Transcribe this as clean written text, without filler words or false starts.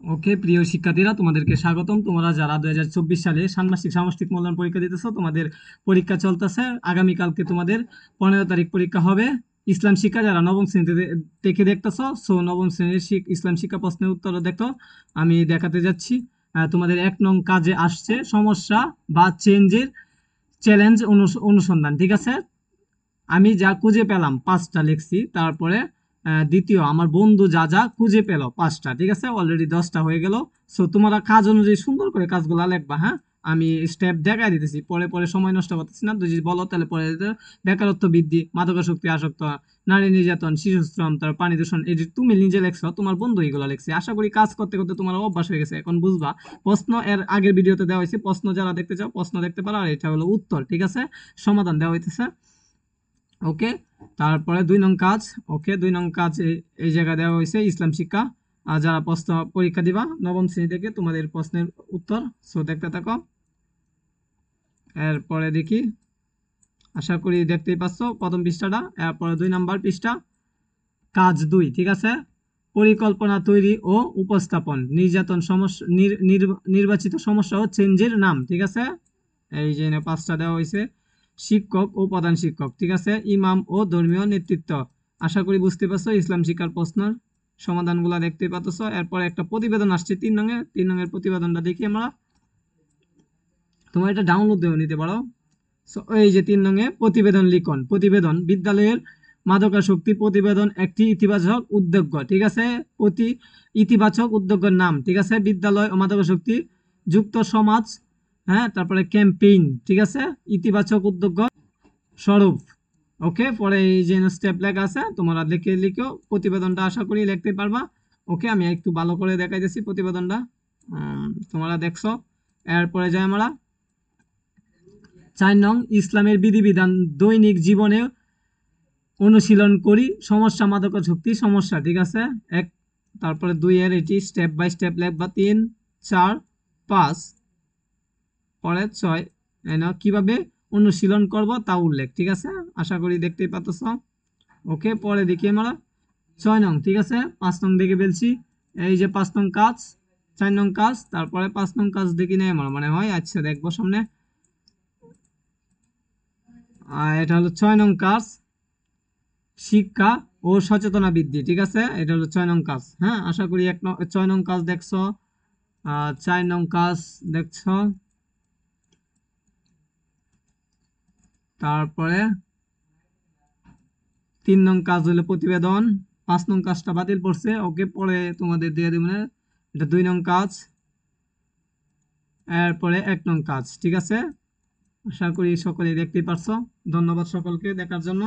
ওকে প্রিয় শিক্ষার্থীরা, তোমাদেরকে স্বাগতম। তোমরা যারা 2024 সালে ষান্মাসিক সামষ্টিক মূল্যায়ন পরীক্ষা দিতেছো, তোমাদের পরীক্ষা চলতেছে। আগামীকালকে তোমাদের 15 তারিখ পরীক্ষা হবে। ইসলাম শিক্ষা যারা নবম শ্রেণীতে দেখে দেখতেছো, সো নবম শ্রেণীর ইসলাম শিক্ষা প্রশ্নের উত্তর দেখো, আমি দেখাতে যাচ্ছি। তোমাদের 1 নং কাজে আসছে সমস্যা বা চেঞ্জের চ্যালেঞ্জ অনুসন্ধান, ঠিক আছে। আমি যা খুঁজে পেলাম 5টা লিখছি, তারপরে দ্বিতীয় আমার বন্ধু যা যা খুঁজে পেল 5টা, ঠিক আছে। অলরেডি 10টা হয়ে গেল। সো তোমরা কাজ অনুযায়ী সুন্দর করে কাজগুলো লিখবা, হ্যাঁ। আমি স্টেপ দেখাই দিতেছি, পরে পরে সময় নষ্ট করতেছি না। যদি বলো তাহলে পরে বেকারত্ব বৃদ্ধি, মাদকাসক্তি আসক্ত, নারী নির্যাতন, শিশু শ্রম, তার পানি দূষণ, এই যে তুমি নিজে লেখছো, তোমার বন্ধু এগুলো লেখছে। আশা করি কাজ করতে করতে তোমার অভ্যাস হয়ে গেছে, এখন বুঝবা। প্রশ্ন এর আগের ভিডিওতে দেওয়া হয়েছে, প্রশ্ন যারা দেখতে চাও প্রশ্ন দেখতে পারো, আর এটা হলো উত্তর, ঠিক আছে। সমাধান দেওয়া হইতেছে। ওকে, তারপরে 2 নং কাজ। ওকে, 2 নং কাজ এই জায়গায় দেওয়া হয়েছে ইসলাম শিক্ষা। আর যারা প্রশ্ন পরীক্ষা দিবা নবম শ্রেণী থেকে, তোমাদের প্রশ্নের উত্তর, সো দেখতে থাকো। এরপরে দেখি, আশা করি দেখতেই পাচ্ছ প্রথম পৃষ্ঠাটা। এরপরে 2 নম্বর পৃষ্ঠা, কাজ 2, ঠিক আছে। পরিকল্পনা তৈরি ও উপস্থাপন, নির্যাতন সমস্যা, নির্বাচিত সমস্যা ও চেঞ্জের নাম, ঠিক আছে। এই যে 5টা দেওয়া হয়েছে। শিক্ষক ও প্রধান শিক্ষক, ঠিক আছে। ইমাম ও ধর্মীয় নেতৃত্ব। আশা করি বুঝতে পারছো ইসলাম শিক্ষার প্রশ্নের সমাধানগুলো দেখতে পাচ্ছ। এরপর একটা প্রতিবেদন আসছে 3 নং-এ, 3 নং-এর প্রতিবেদনটা দেখি আমরা। তোমার এটা ডাউনলোড দেওয়া নিতে পারো। সো এই যে 3 নং-এ প্রতিবেদন লিখন। প্রতিবেদন, বিদ্যালয়ের মাদকাসক্তি প্রতিবেদন একটি ইতিবাচক উদ্যোগ, ঠিক আছে। ইতিবাচক উদ্যোগের নাম, ঠিক আছে। বিদ্যালয় ও মাদকাসক্তি যুক্ত সমাজ, হ্যাঁ। তারপরে ক্যাম্পেইন, ঠিক আছে। ইতিবাচক উদ্যোগ স্বরূপ। ওকে, পরে এই যে স্টেপ লেখা আছে, তোমরা দেখে লিখো প্রতিবেদনটা, আশা করি লিখতে পারবা। ওকে, আমি একটু ভালো করে দেখাইতেছি প্রতিবেদনটা, তোমরা দেখছো। এরপরে যাই আমরা 4 নং, ইসলামের বিধিবিধান দৈনিক জীবনে অনুশীলন করি, সমস্যা মাদকাসক্তি সমস্যা, ঠিক আছে। এক, তারপরে 2-এর এটি স্টেপ বাই স্টেপ লেখবা। 3, 4, 5, পরে 6, কিভাবে অনুশীলন করব তা উল্লেখ, ঠিক আছে। আশা করি দেখতেই পাচ্ছ। ওকে, পরে দেখি আমরা 6 নং, ঠিক আছে। 5 নং দেখে ফেলছি। এই যে 5 নং কাজ, 4 নং কাজ, তারপরে 5 নং কাজ দেখি নেই আমার মনে হয়। আচ্ছা, দেখবো সামনে। এটা হলো 6 নং কাজ, শিক্ষা ও সচেতনা বৃদ্ধি, ঠিক আছে। এটা হলো 6 নং কাজ, হ্যাঁ। আশা করি 6 নং কাজ দেখছো। 4 নং কাজ দেখছো। তারপরে 3 নং কাজ হলো প্রতিবেদন। 5 নং কাজটা বাতিল পড়ছে। ওকে, পরে তোমাদের দিয়ে দেবো না। এটা 2 নং কাজ। এরপরে 1 নং কাজ, ঠিক আছে। আশা করি সকলেই দেখতেই পারছো। ধন্যবাদ সকলকে দেখার জন্য।